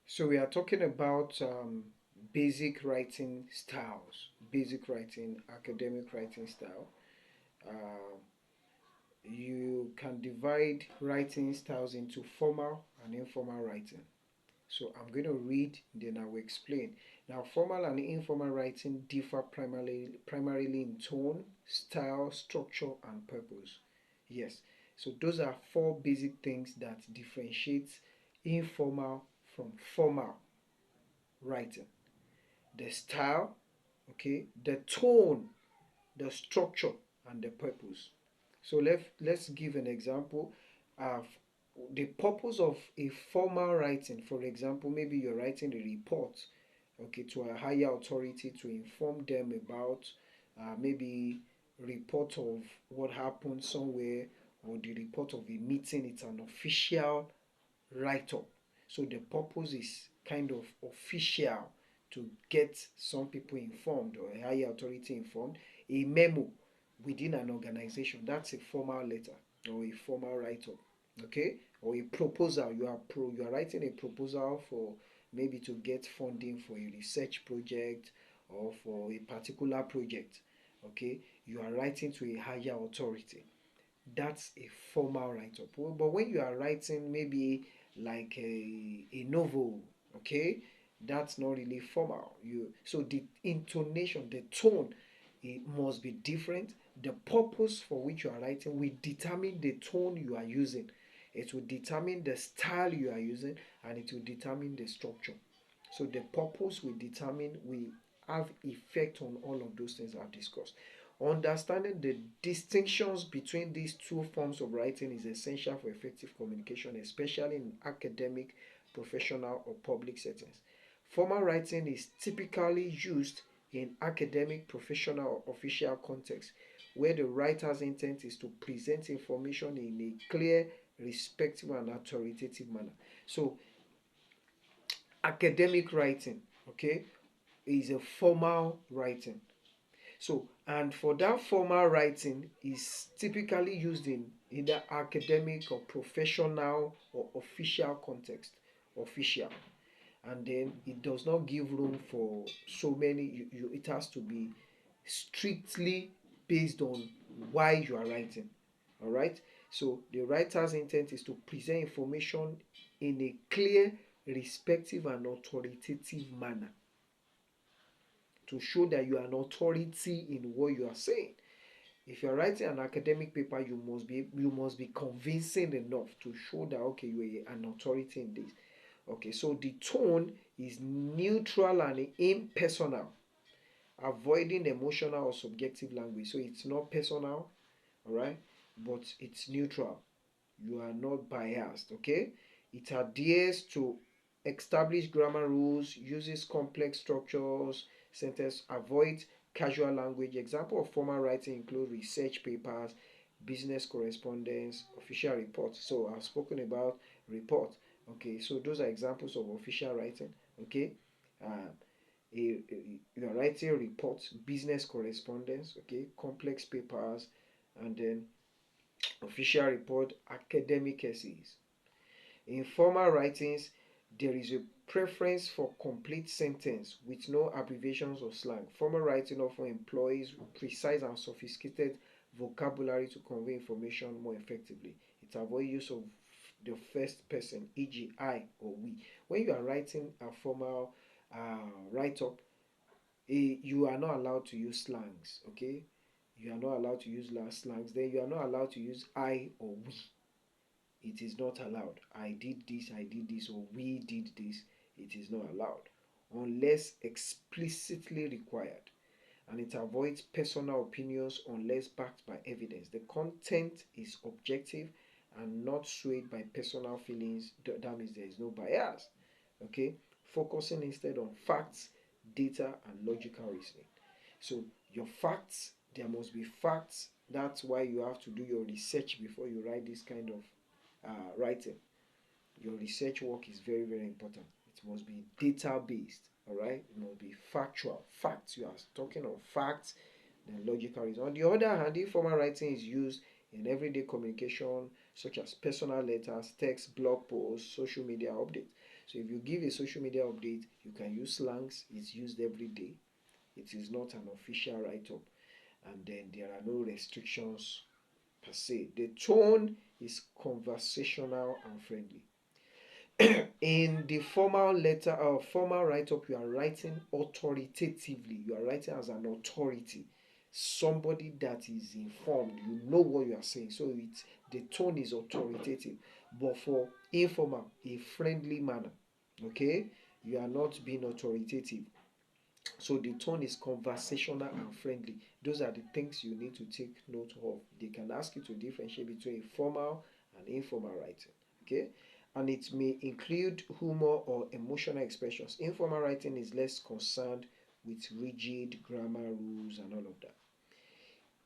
So we are talking about basic writing styles, basic writing, academic writing style. Uh, you can divide writing styles into formal and informal writing. So I'm going to read, then I will explain. Now, formal and informal writing differ primarily in tone, style, structure, and purpose. Yes, so those are four basic things that differentiate informal from formal writing: the style, okay, the tone, the structure, and the purpose. So let's give an example of the purpose of a formal writing. For example, maybe you're writing a report, okay, to a higher authority to inform them about maybe report of what happened somewhere, or the report of a meeting. It's an official write up. So the purpose is kind of official, to get some people informed or a higher authority informed. A memo within an organization, that's a formal letter or a formal write up. Okay? Or a proposal. You are writing a proposal for maybe to get funding for a research project or for a particular project. Okay? You are writing to a higher authority. That's a formal write up. But when you are writing maybe like a novel, okay, that's not really formal. So the intonation, the tone, it must be different. The purpose for which you are writing will determine the tone you are using. It will determine the style you are using, and it will determine the structure. So the purpose will determine, will have effect on all of those things I've discussed. Understanding the distinctions between these two forms of writing is essential for effective communication, especially in academic, professional, or public settings. Formal writing is typically used in academic, professional, or official contexts, where the writer's intent is to present information in a clear, respectful, and authoritative manner. So, academic writing, okay, is a formal writing. So, and for that formal writing is typically used in either academic or professional or official context. Official. And then it does not give room for so many, it has to be strictly based on why you are writing. All right. So the writer's intent is to present information in a clear, respectful, and authoritative manner, to show that you are an authority in what you are saying. If you are writing an academic paper, you must be convincing enough to show that okay, you are an authority in this. Okay, so the tone is neutral and impersonal, avoiding emotional or subjective language. So it's not personal, all right, but it's neutral. You are not biased. Okay, it adheres to established grammar rules, uses complex structures, sentence, avoids casual language. Example of formal writing include research papers, business correspondence, official reports. So I've spoken about report. Okay, so those are examples of official writing. Okay, uh, you are writing reports, business correspondence. Okay, complex papers, and then official report, academic essays. In formal writings, there is a preference for complete sentence with no abbreviations or slang. Formal writing often employs precise and sophisticated vocabulary to convey information more effectively. It avoids use of the first person, e.g., I or we. When you are writing a formal write up, you are not allowed to use slangs, okay? You are not allowed to use slangs. Then you are not allowed to use I or we. It is not allowed. I did this, or we did this. It is not allowed unless explicitly required. And it avoids personal opinions unless backed by evidence. The content is objective and not swayed by personal feelings. That means there is no bias. Okay, focusing instead on facts, data, and logical reasoning. So your facts, there must be facts. That's why you have to do your research before you write this kind of writing. Your research work is very, very important. It must be data based. All right, it must be factual. Facts. You are talking of facts, then logical reason. On the other hand, informal writing is used in everyday communication, such as personal letters, text, blog posts, social media updates. So if you give a social media update, you can use slangs. It's used every day. It is not an official write-up, and then there are no restrictions per se. The tone is conversational and friendly. In the formal letter or formal write-up, you are writing authoritatively. You are writing as an authority, somebody that is informed. You know what you are saying, so it's the tone is authoritative. But for informal, a friendly manner, okay, you are not being authoritative. So the tone is conversational and friendly. Those are the things you need to take note of. They can ask you to differentiate between formal and informal writing. Okay? And it may include humor or emotional expressions. Informal writing is less concerned with rigid grammar rules and all of that.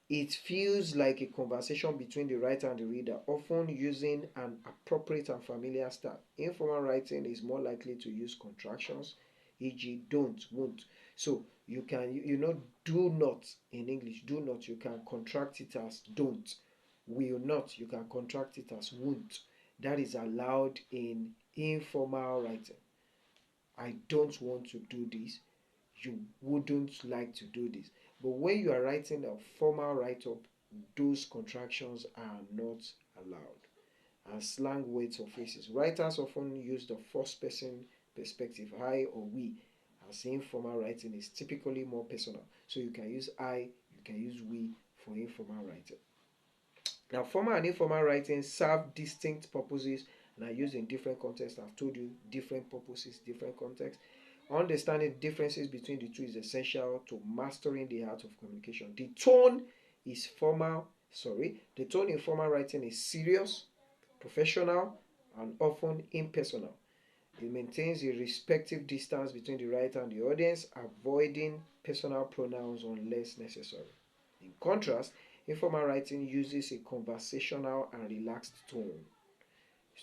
It feels like a conversation between the writer and the reader, often using an appropriate and familiar style. Informal writing is more likely to use contractions, e.g., don't, won't. So you can, do not in English, do not, you can contract it as don't. Will not, you can contract it as won't. That is allowed in informal writing. I don't want to do this. You wouldn't like to do this. But when you are writing a formal write up, those contractions are not allowed. And slang words or phrases. Writers often use the first person perspective, I or we, as informal writing is typically more personal. So you can use I, you can use we for informal writing. Now, formal and informal writing serve distinct purposes and are used in different contexts. I've told you different purposes, different contexts. Understanding differences between the two is essential to mastering the art of communication. The tone in formal writing is serious, professional, and often impersonal. It maintains a respective distance between the writer and the audience, avoiding personal pronouns unless necessary. In contrast, informal writing uses a conversational and relaxed tone.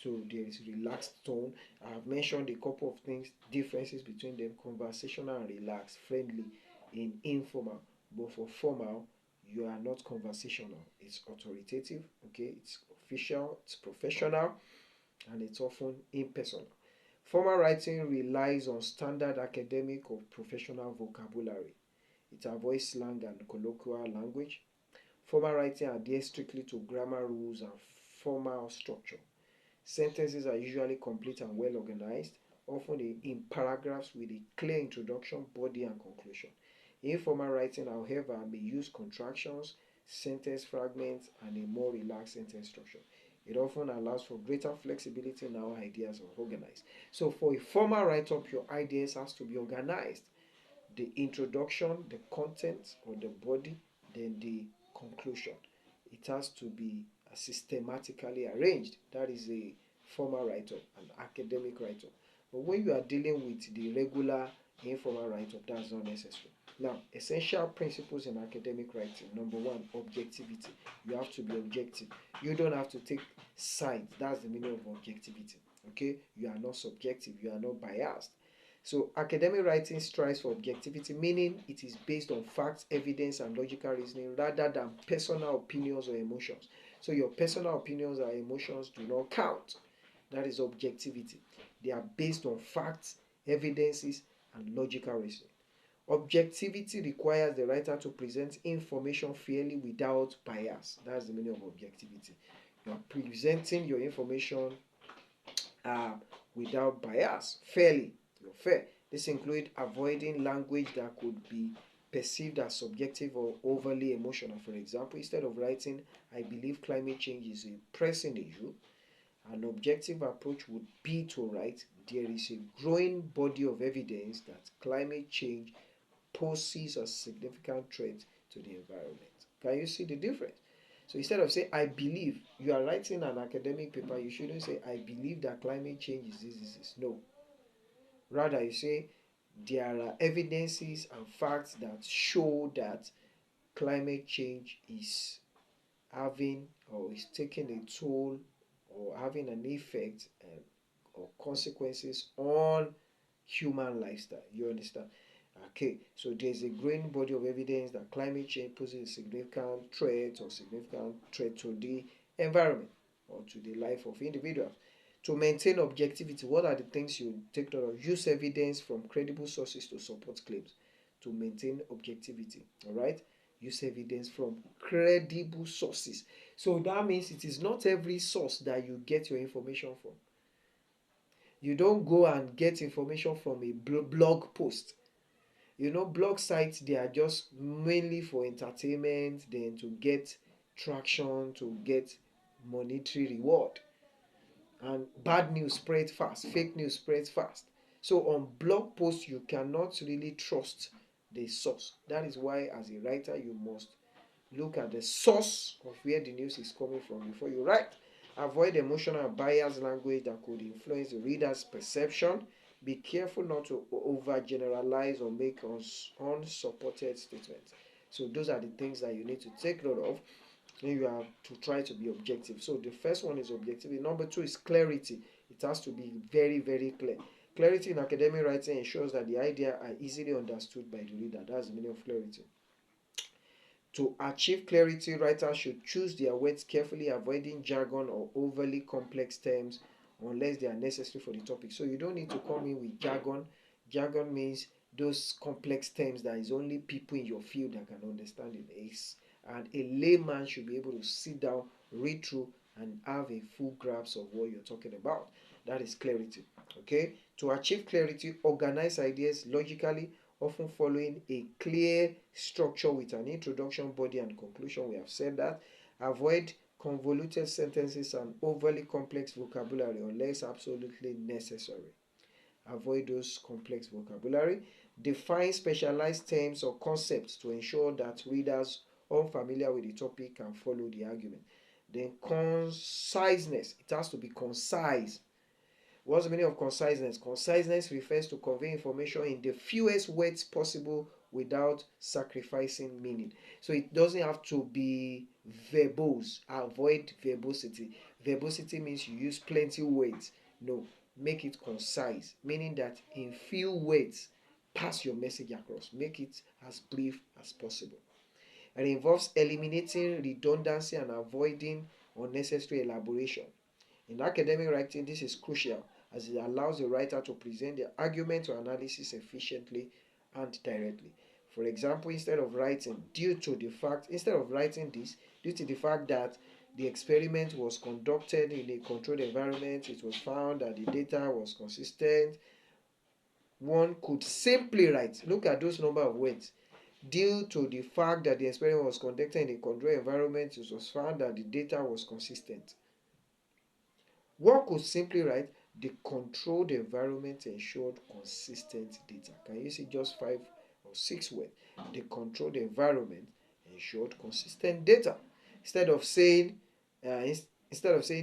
So there is relaxed tone. I have mentioned a couple of things, differences between them: conversational and relaxed, friendly in informal. But for formal, you are not conversational. It's authoritative, okay, it's official, it's professional, and it's often impersonal. Formal writing relies on standard academic or professional vocabulary. It avoids slang and colloquial language. Formal writing adheres strictly to grammar rules and formal structure. Sentences are usually complete and well organized, often in paragraphs with a clear introduction, body, and conclusion. Informal writing, however, may use contractions, sentence fragments, and a more relaxed sentence structure. It often allows for greater flexibility in how ideas are organized. So, for a formal write up, your ideas has to be organized: the introduction, the content or the body, then the conclusion. It has to be systematically arranged. That is a formal write-up, an academic write-up. But when you are dealing with the regular informal write-up, that's not necessary. Now, essential principles in academic writing. Number one, objectivity. You have to be objective. You don't have to take sides. That's the meaning of objectivity. Okay? You are not subjective. You are not biased. So academic writing strives for objectivity, meaning it is based on facts, evidence, and logical reasoning rather than personal opinions or emotions. So your personal opinions or emotions do not count. That is objectivity. They are based on facts, evidences, and logical reasoning. Objectivity requires the writer to present information fairly without bias. That's the meaning of objectivity. You are presenting your information uh, without bias, fairly. You're fair. This includes avoiding language that could be perceived as subjective or overly emotional. For example, instead of writing, I believe climate change is a pressing issue, an objective approach would be to write, there is a growing body of evidence that climate change poses a significant threat to the environment. Can you see the difference? So instead of saying, I believe, you are writing an academic paper, you shouldn't say, I believe that climate change is this. No. Rather, you say, there are evidences and facts that show that climate change is having or is taking a toll or having an effect or consequences on human lifestyle. You understand? Okay, so there's a growing body of evidence that climate change poses a significant threat to the environment. or to the life of individuals. To maintain objectivity, what are the things you take note of? Use evidence from credible sources to support claims. To maintain objectivity, all right? Use evidence from credible sources. So that means it is not every source that you get your information from. You don't go and get information from a blog post. You know, blog sites, they are just mainly for entertainment, then to get traction, to get monetary reward. And bad news spread fast, fake news spreads fast. So on blog posts, you cannot really trust the source. That is why, as a writer, you must look at the source of where the news is coming from before you write. Avoid emotional and biased language that could influence the reader's perception. Be careful not to overgeneralize or make unsupported statements. So those are the things that you need to take note of when you have to try to be objective. So the first one is objectivity. Number two is clarity. It has to be very, very clear. Clarity in academic writing ensures that the idea are easily understood by the reader. That's the meaning of clarity. To achieve clarity, writers should choose their words carefully, avoiding jargon or overly complex terms unless they are necessary for the topic. So you don't need to come in with jargon. Jargon means those complex terms that is only people in your field that can understand it. And a layman should be able to sit down, read through, and have a full grasp of what you're talking about. That is clarity. Okay? To achieve clarity, organize ideas logically, often following a clear structure with an introduction, body, and conclusion. We have said that. Avoid convoluted sentences and overly complex vocabulary unless absolutely necessary. Avoid those complex vocabulary. Define specialized terms or concepts to ensure that readers unfamiliar with the topic can follow the argument. Then conciseness. It has to be concise. What's the meaning of conciseness? Conciseness refers to convey information in the fewest words possible without sacrificing meaning. So it doesn't have to be verbose. Avoid verbosity. Verbosity means you use plenty words. No, make it concise, meaning that in few words, pass your message across. Make it as brief as possible. And it involves eliminating redundancy and avoiding unnecessary elaboration. In academic writing, this is crucial as it allows the writer to present the argument or analysis efficiently and directly. For example, instead of writing this, due to the fact that the experiment was conducted in a controlled environment, it was found that the data was consistent, one could simply write, look at those number of words. Due to the fact that the experiment was conducted in a controlled environment, it was found that the data was consistent. One could simply write, the controlled environment ensured consistent data. Can you see just 5 or 6 words? The controlled environment ensured consistent data. Instead of saying, uh,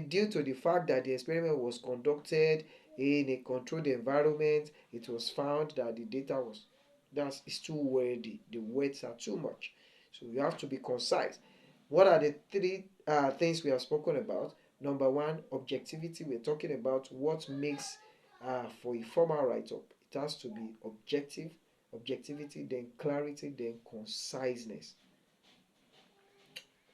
due to the fact that the experiment was conducted in a controlled environment, it was found that the data was, that is too wordy. The words are too much. So you have to be concise. What are the three things we have spoken about? Number one, objectivity. We're talking about what makes for a formal write-up. It has to be objectivity, then clarity, then conciseness.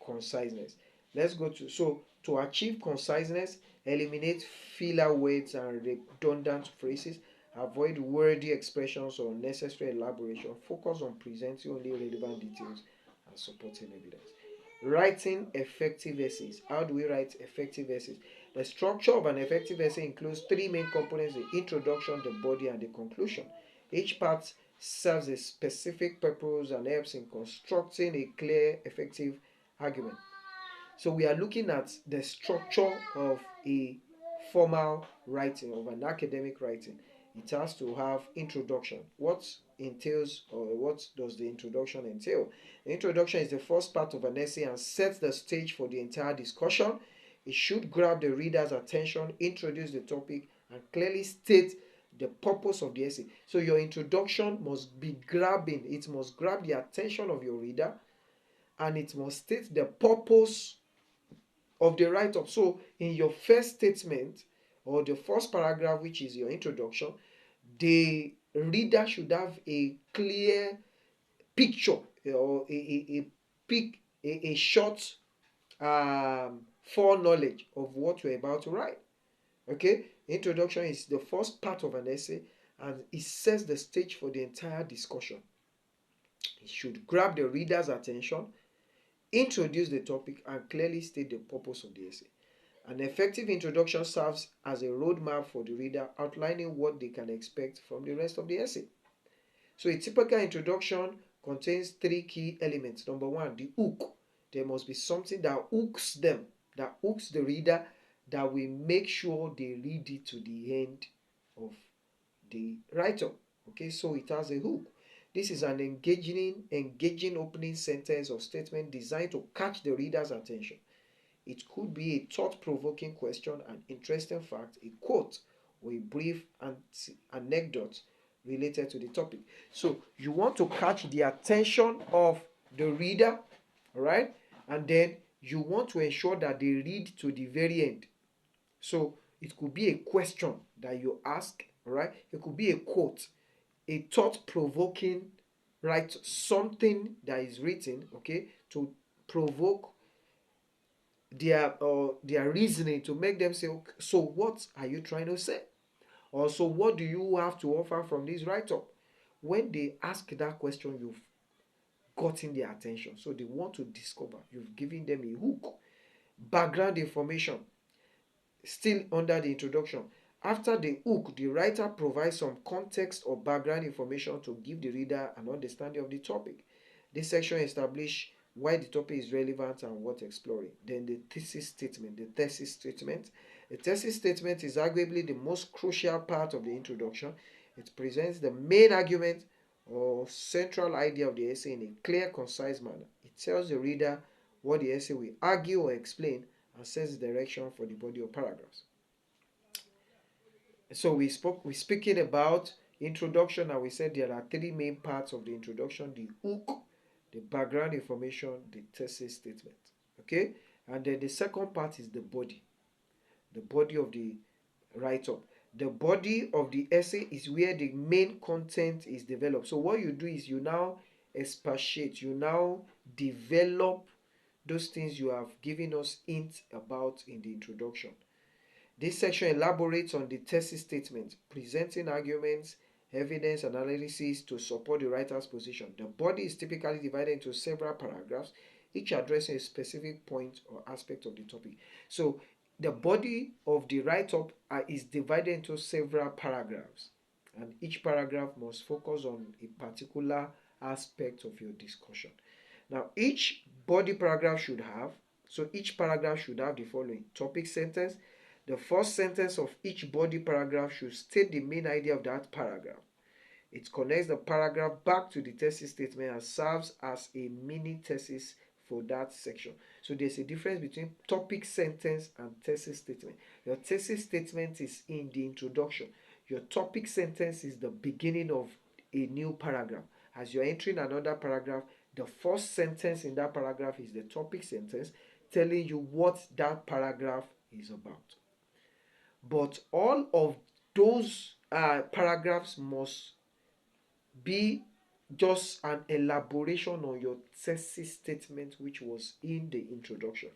Conciseness. Let's go to, so to achieve conciseness, eliminate filler words and redundant phrases. Avoid wordy expressions or unnecessary elaboration. Focus on presenting only relevant details and supporting evidence. Writing effective essays. How do we write effective essays? The structure of an effective essay includes three main components: the introduction, the body, and the conclusion. Each part serves a specific purpose and helps in constructing a clear, effective argument. So we are looking at the structure of a formal writing, of an academic writing. It has to have introduction. What entails, or what does the introduction entail? The introduction is the first part of an essay and sets the stage for the entire discussion. It should grab the reader's attention, introduce the topic, and clearly state the purpose of the essay. So your introduction must be grabbing, it must grab the attention of your reader, and it must state the purpose of the write-up. So in your first statement or the first paragraph, which is your introduction, the reader should have a clear picture or a short foreknowledge of what you're about to write. Okay, introduction is the first part of an essay, and it sets the stage for the entire discussion. It should grab the reader's attention, introduce the topic, and clearly state the purpose of the essay. An effective introduction serves as a roadmap for the reader, outlining what they can expect from the rest of the essay. So a typical introduction contains three key elements. Number one, the hook. There must be something that hooks them, that hooks the reader, that will make sure they read it to the end of the write-up. Okay, so it has a hook. This is an engaging opening sentence or statement designed to catch the reader's attention. It could be a thought-provoking question, an interesting fact, a quote, or a brief anecdote related to the topic. So you want to catch the attention of the reader, all right? And then you want to ensure that they read to the very end. So it could be a question that you ask, all right? It could be a quote, a thought-provoking, right? Something that is written, okay, to provoke their reasoning, to make them say, okay, so what are you trying to say? Or so what do you have to offer from this write-up? When they ask that question, you've gotten their attention. So they want to discover. You've given them a hook. Background information, still under the introduction. After the hook, the writer provides some context or background information to give the reader an understanding of the topic. This section establishes why the topic is relevant and worth exploring. Then the thesis statement. The thesis statement. The thesis statement is arguably the most crucial part of the introduction. It presents the main argument or central idea of the essay in a clear, concise manner. It tells the reader what the essay will argue or explain and sets the direction for the body of paragraphs. So we're speaking about introduction, and we said there are three main parts of the introduction: the hook, the background information, the thesis statement. Okay, and then the second part is the body of the write-up. The body of the essay is where the main content is developed. So what you do is you now expatiate, you now develop those things you have given us hints about in the introduction. This section elaborates on the thesis statement, presenting arguments, evidence, analysis to support the writer's position. The body is typically divided into several paragraphs, each addressing a specific point or aspect of the topic. So the body of the write-up is divided into several paragraphs, and each paragraph must focus on a particular aspect of your discussion. Now, each body paragraph should have, so each paragraph should have the following: topic sentence. The first sentence of each body paragraph should state the main idea of that paragraph. It connects the paragraph back to the thesis statement and serves as a mini thesis for that section. So there's a difference between topic sentence and thesis statement. Your thesis statement is in the introduction. Your topic sentence is the beginning of a new paragraph. As you're entering another paragraph, the first sentence in that paragraph is the topic sentence, telling you what that paragraph is about. But all of those paragraphs must be just an elaboration on your thesis statement, which was in the introduction.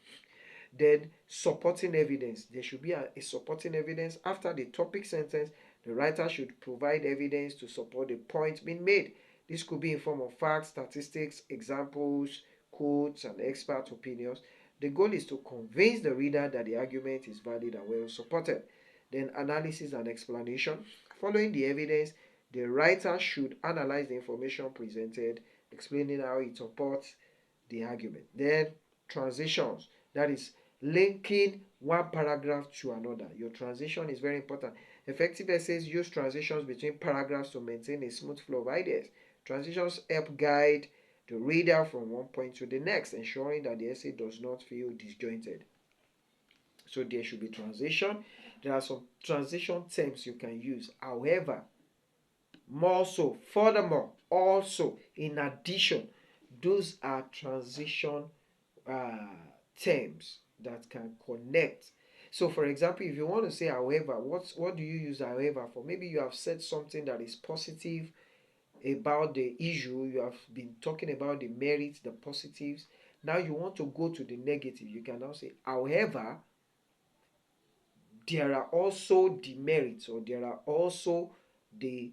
Then supporting evidence. There should be a supporting evidence. After the topic sentence, the writer should provide evidence to support the point being made. This could be in form of facts, statistics, examples, quotes, and expert opinions. The goal is to convince the reader that the argument is valid and well supported. Then analysis and explanation. Following the evidence, the writer should analyze the information presented, explaining how it supports the argument. Then transitions, that is linking one paragraph to another. Your transition is very important. Effective essays use transitions between paragraphs to maintain a smooth flow of ideas. Transitions help guide the reader from one point to the next, ensuring that the essay does not feel disjointed. So there should be transition. There are some transition terms you can use. However, more so, furthermore, also, in addition, those are transition terms that can connect. So, for example, if you want to say however, what do you use however for? Maybe you have said something that is positive about the issue, you have been talking about the merits, the positives. Now you want to go to the negative, you can now say, however, there are also demerits, or there are also the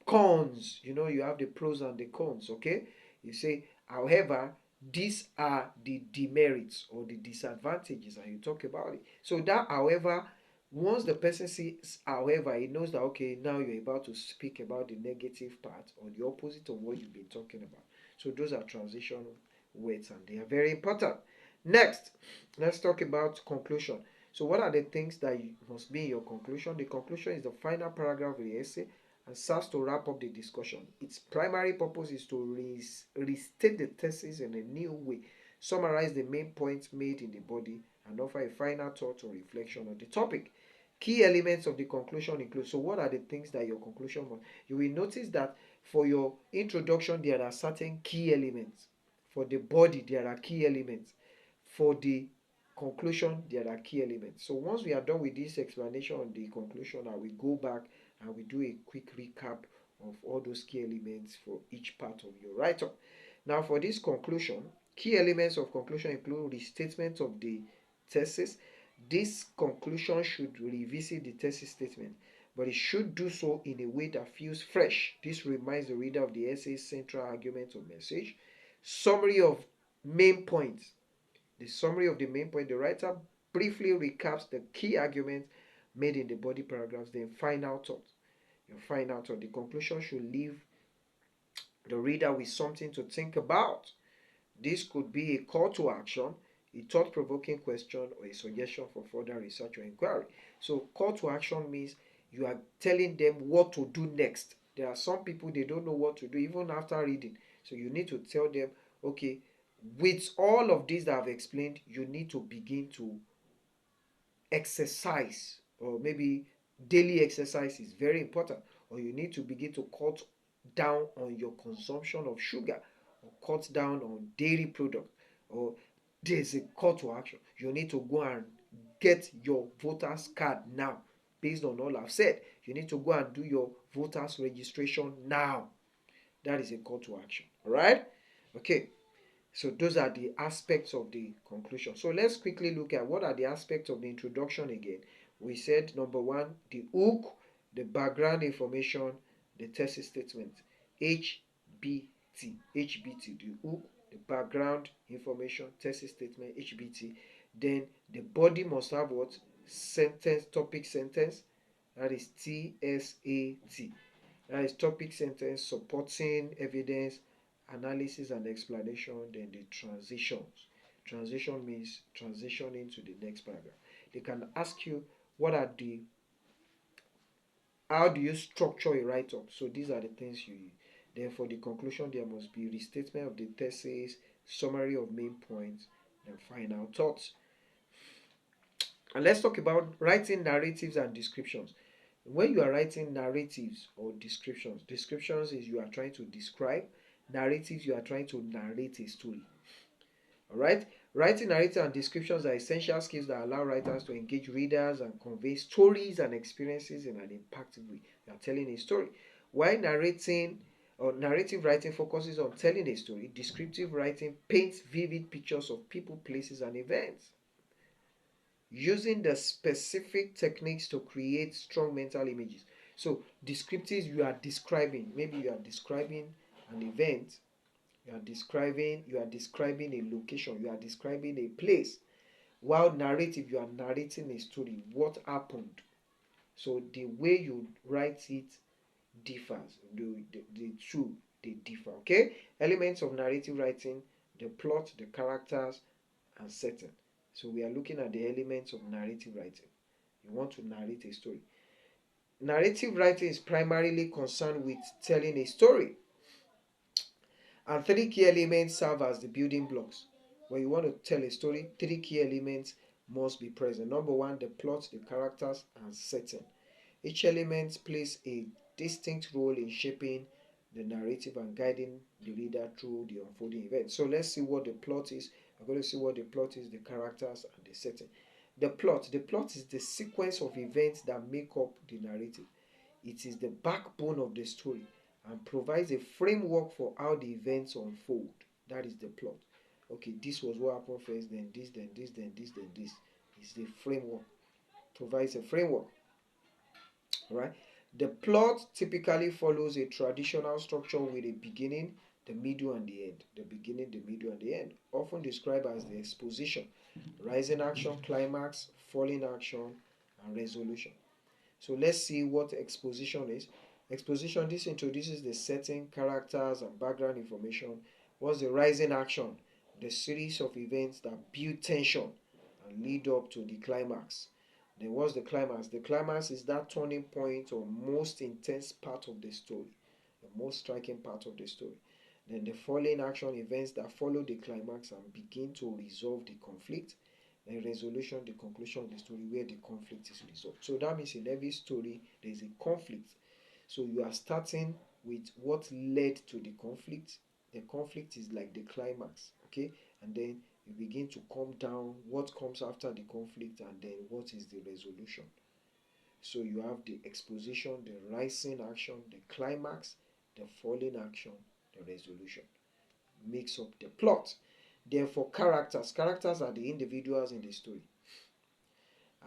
cons. You know, you have the pros and the cons, okay? You say, however, these are the demerits or the disadvantages, and you talk about it. So that, however, once the person sees however, he knows that, okay, now you're about to speak about the negative part or the opposite of what you've been talking about. So those are transition words, and they are very important. Next, let's talk about conclusion. So what are the things that must be in your conclusion? The conclusion is the final paragraph of the essay and serves to wrap up the discussion. Its primary purpose is to restate the thesis in a new way, summarize the main points made in the body, and offer a final thought or reflection on the topic. Key elements of the conclusion include, so what are the things that your conclusion must? You will notice that for your introduction, there are certain key elements. For the body, there are key elements. For the conclusion, there are key elements. So once we are done with this explanation on the conclusion, I will go back and we do a quick recap of all those key elements for each part of your write-up. Now for this conclusion, key elements of conclusion include restatement of the thesis. This conclusion should revisit the thesis statement, but it should do so in a way that feels fresh. This reminds the reader of the essay's central argument or message. Summary of main points. The summary of the main point, the writer briefly recaps the key arguments made in the body paragraphs, then final thought. Your final thought. The conclusion should leave the reader with something to think about. This could be a call to action, a thought-provoking question, or a suggestion for further research or inquiry. So call to action means you are telling them what to do next. There are some people, they don't know what to do even after reading. So you need to tell them, okay, with all of this that I've explained, you need to begin to exercise, or maybe daily exercise is very important, or you need to begin to cut down on your consumption of sugar, or cut down on dairy products, or there's a call to action. You need to go and get your voters card now. Based on all I've said, you need to go and do your voters registration now. That is a call to action. All right? Okay. So those are the aspects of the conclusion. So let's quickly look at what are the aspects of the introduction again. We said number one, the hook, the background information, the thesis statement. HBT. HBT, the hook, the background information, thesis statement, HBT. Then the body must have what? Sentence, topic sentence. That is TSAT. That is topic sentence, supporting evidence, analysis and explanation, then the transitions. Transition means transitioning to the next paragraph. They can ask you what are the, how do you structure a write-up? So these are the things you, then for the conclusion there must be restatement of the thesis, summary of main points, and final thoughts. And let's talk about writing narratives and descriptions. When you are writing narratives or descriptions, descriptions is you are trying to describe, narratives you are trying to narrate a story. All right, writing narrative and descriptions are essential skills that allow writers to engage readers and convey stories and experiences in an impactful way. You are telling a story. While narrating or narrative writing focuses on telling a story, descriptive writing paints vivid pictures of people, places, and events. Using the specific techniques to create strong mental images. So descriptives, you are describing, maybe you are describing an event, you are describing a location, you are describing a place. While narrative, you are narrating a story, what happened. So the way you write it differs. The two, they differ. Okay, elements of narrative writing: the plot, the characters, and setting. So we are looking at the elements of narrative writing. You want to narrate a story. Narrative writing is primarily concerned with telling a story. And three key elements serve as the building blocks. When you want to tell a story, three key elements must be present. Number one, the plot, the characters, and setting. Each element plays a distinct role in shaping the narrative and guiding the reader through the unfolding event. So let's see what the plot is. We're going to see what the plot is, the characters, and the setting. The plot. The plot is the sequence of events that make up the narrative. It is the backbone of the story and provides a framework for how the events unfold. That is the plot. okay, this was what happened first, then this, then this, then this, then this. Is the framework, provides a framework, right? The plot typically follows a traditional structure with a beginning, the middle, and the end. The beginning, the middle, and the end, often described as the exposition, rising action, climax, falling action, and resolution. So let's see what exposition is. Exposition, this introduces the setting, characters, and background information. What's the rising action? The series of events that build tension and lead up to the climax. Then what's the climax? The climax is that turning point or most intense part of the story, the most striking part of the story. Then the following action, events that follow the climax and begin to resolve the conflict. Then resolution, the conclusion of the story where the conflict is resolved. So that means in every story there is a conflict. So you are starting with what led to the conflict. The conflict is like the climax, okay? And then you begin to come down, what comes after the conflict, and then what is the resolution. So you have the exposition, the rising action, the climax, the falling action, the resolution. Makes up the plot. Therefore, characters are the individuals in the story.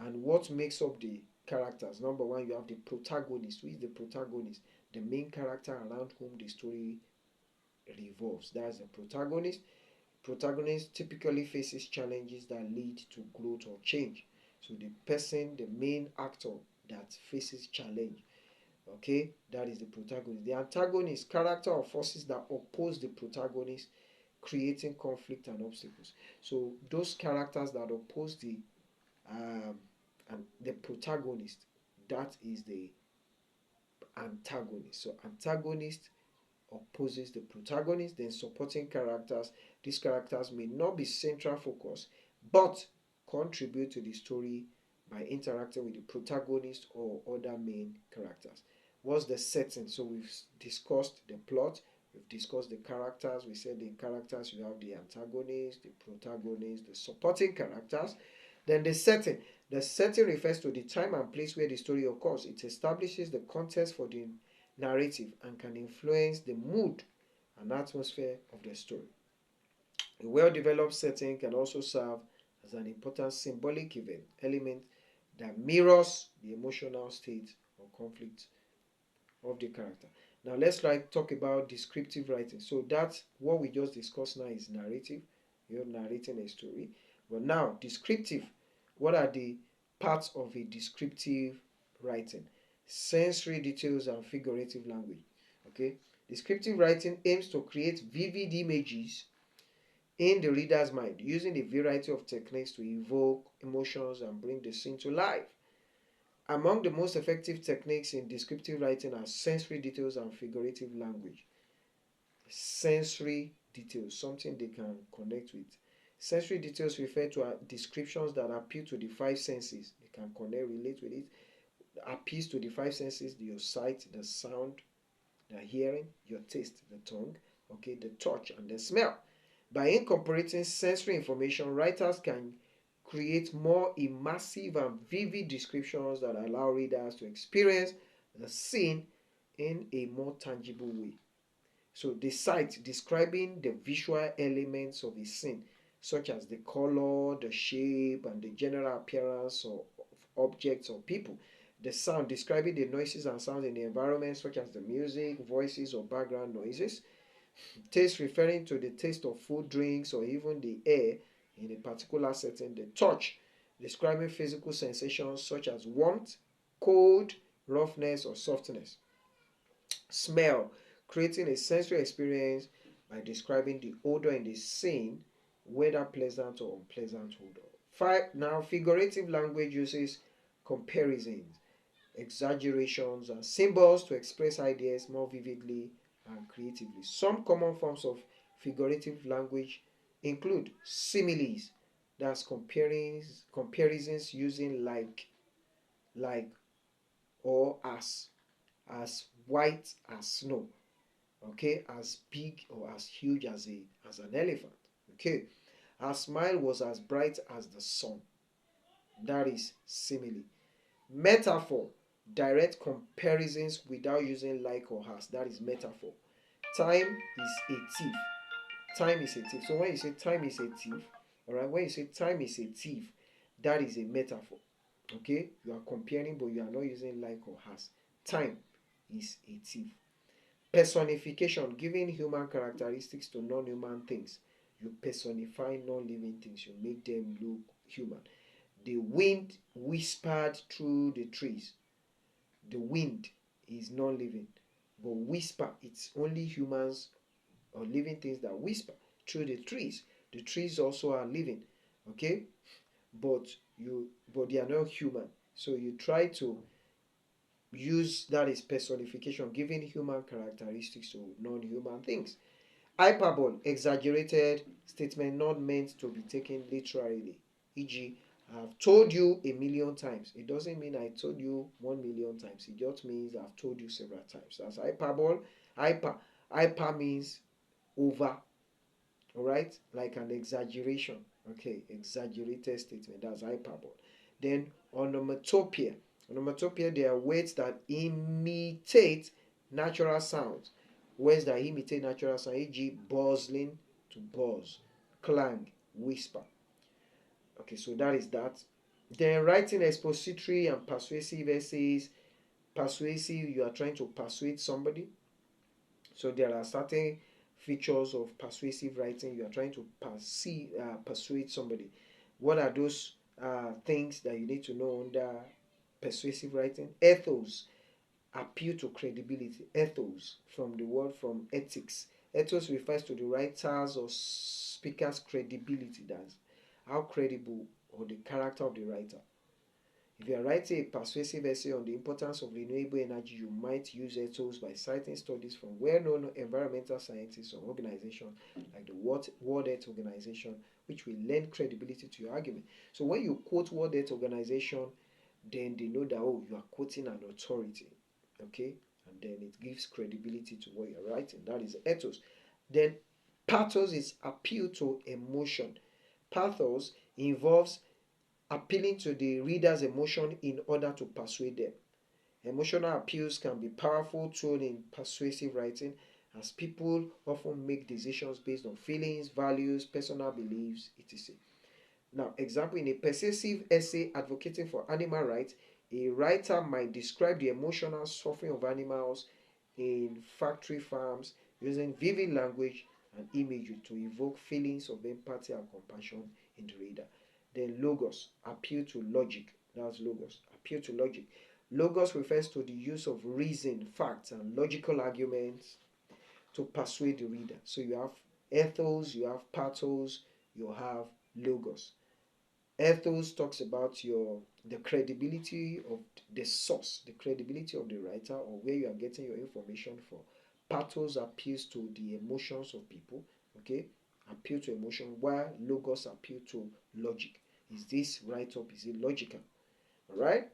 And what makes up the characters? Number one, you have the protagonist. Who is the protagonist? The main character around whom the story revolves. That's the protagonist. Protagonist typically faces challenges that lead to growth or change. So the person, the main actor that faces challenge, okay, that is the protagonist. The antagonist, character or forces that oppose the protagonist, creating conflict and obstacles. So those characters that oppose um, the protagonist, that is the antagonist. So antagonist opposes the protagonist. Then supporting characters, these characters may not be central focus but contribute to the story by interacting with the protagonist or other main characters. What's the setting? So we've discussed the plot, we've discussed the characters. We said the characters, you have the antagonist, the protagonist, the supporting characters. Then the setting. The setting refers to the time and place where the story occurs. It establishes the context for the narrative and can influence the mood and atmosphere of the story. A well-developed setting can also serve as an important symbolic element that mirrors the emotional state or conflict of the character. Now let's talk about descriptive writing. So that's what we just discussed now is narrative. You're narrating a story. But now descriptive, what are the parts of a descriptive writing? Sensory details and figurative language. Okay, descriptive writing aims to create vivid images in the reader's mind using a variety of techniques to evoke emotions and bring the scene to life. Among the most effective techniques in descriptive writing are sensory details and figurative language. Sensory details, something they can connect with. Sensory details refer to descriptions that appeal to the five senses. They can connect, relate with it. Appeals to the five senses: your sight, the sound, the hearing, your taste, the tongue, okay, the touch, and the smell. By incorporating sensory information, writers can create more immersive and vivid descriptions that allow readers to experience the scene in a more tangible way. So the sight, describing the visual elements of a scene, such as the color, the shape, and the general appearance of objects or people. The sound, describing the noises and sounds in the environment, such as the music, voices, or background noises. Taste, referring to the taste of food, drinks, or even the air in a particular setting. The touch, describing physical sensations such as warmth, cold, roughness, or softness. Smell, creating a sensory experience by describing the odor in the scene, whether pleasant or unpleasant odor. Now, figurative language uses comparisons, exaggerations, and symbols to express ideas more vividly and creatively. Some common forms of figurative language include similes, that's comparisons using like, or as white as snow, okay, as big or as huge as an elephant, okay. Her smile was as bright as the sun. That is simile. Metaphor, direct comparisons without using like or has. That is metaphor. Time is a thief. Time is a thief. So when you say time is a thief, all right, when you say time is a thief, that is a metaphor. Okay, you are comparing, but you are not using like or has. Time is a thief. Personification, giving human characteristics to non-human things. You personify non-living things. You make them look human. The wind whispered through the trees. The wind is non-living, but whisper, it's only humans or living things that whisper through the trees. The trees also are living, okay? But but they are not human. So you try to use that is personification, giving human characteristics to non-human things. Hyperbole, exaggerated statement not meant to be taken literally. E.g., I've told you a million times. It doesn't mean I told you 1 million times. It just means I've told you several times. That's hyperbole. Hyper means over. All right, like an exaggeration. Okay, exaggerated statement. That's hyperbole. Then onomatopoeia. Onomatopoeia, they are words that imitate natural sounds. Words that imitate natural sound, e.g., buzzing, to buzz, clang, whisper. Okay, so that is that. Then writing expository and persuasive essays. Persuasive, you are trying to persuade somebody. So there are certain features of persuasive writing. You are trying to persuade somebody. What are those things that you need to know under persuasive writing? Ethos, appeal to credibility. Ethos, from the word from ethics. Ethos refers to the writer's or speaker's credibility. That's how credible or the character of the writer. If you are writing a persuasive essay on the importance of renewable energy, you might use ethos by citing studies from well-known environmental scientists or organizations like the World Health Organization, which will lend credibility to your argument. So when you quote World Health Organization, then they know that, oh, you are quoting an authority, okay? And then it gives credibility to what you're writing. That is ethos. Then pathos is appeal to emotion. Pathos involves appealing to the reader's emotion in order to persuade them. Emotional appeals can be powerful tool in persuasive writing, as people often make decisions based on feelings, values, personal beliefs, etc. Now, example, in a persuasive essay advocating for animal rights, a writer might describe the emotional suffering of animals in factory farms using vivid language and imagery to evoke feelings of empathy and compassion in the reader. Then logos, appeal to logic. That's logos, appeal to logic. Logos refers to the use of reason, facts, and logical arguments to persuade the reader. So you have ethos, you have pathos, you have logos. Ethos talks about the credibility of the source, the credibility of the writer, or where you are getting your information from. Pathos appeals to the emotions of people, okay? Appeal to emotion, while logos appeal to logic. Is this right up? Is it logical? Alright?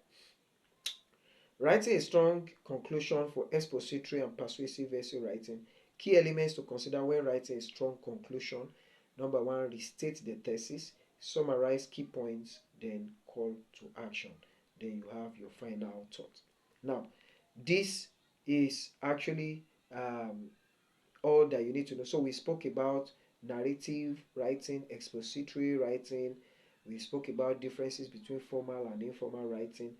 Writing a strong conclusion for expository and persuasive essay writing. Key elements to consider when writing a strong conclusion. Number one, restate the thesis, summarize key points, then call to action. Then you have your final thought. Now, this is actually all that you need to know. So we spoke about narrative writing, expository writing. We spoke about differences between formal and informal writing.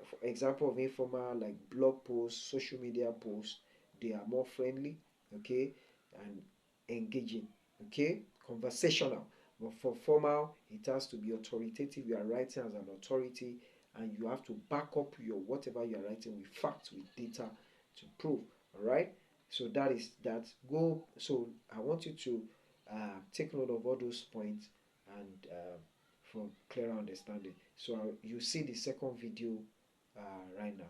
For example of informal, like blog posts, social media posts, they are more friendly, okay, and engaging, okay, conversational. But for formal, it has to be authoritative. You are writing as an authority, and you have to back up your whatever you are writing with facts, with data to prove. All right. So that is that. Go. So I want you to take note of all those points and for clearer understanding. So you see the second video right now.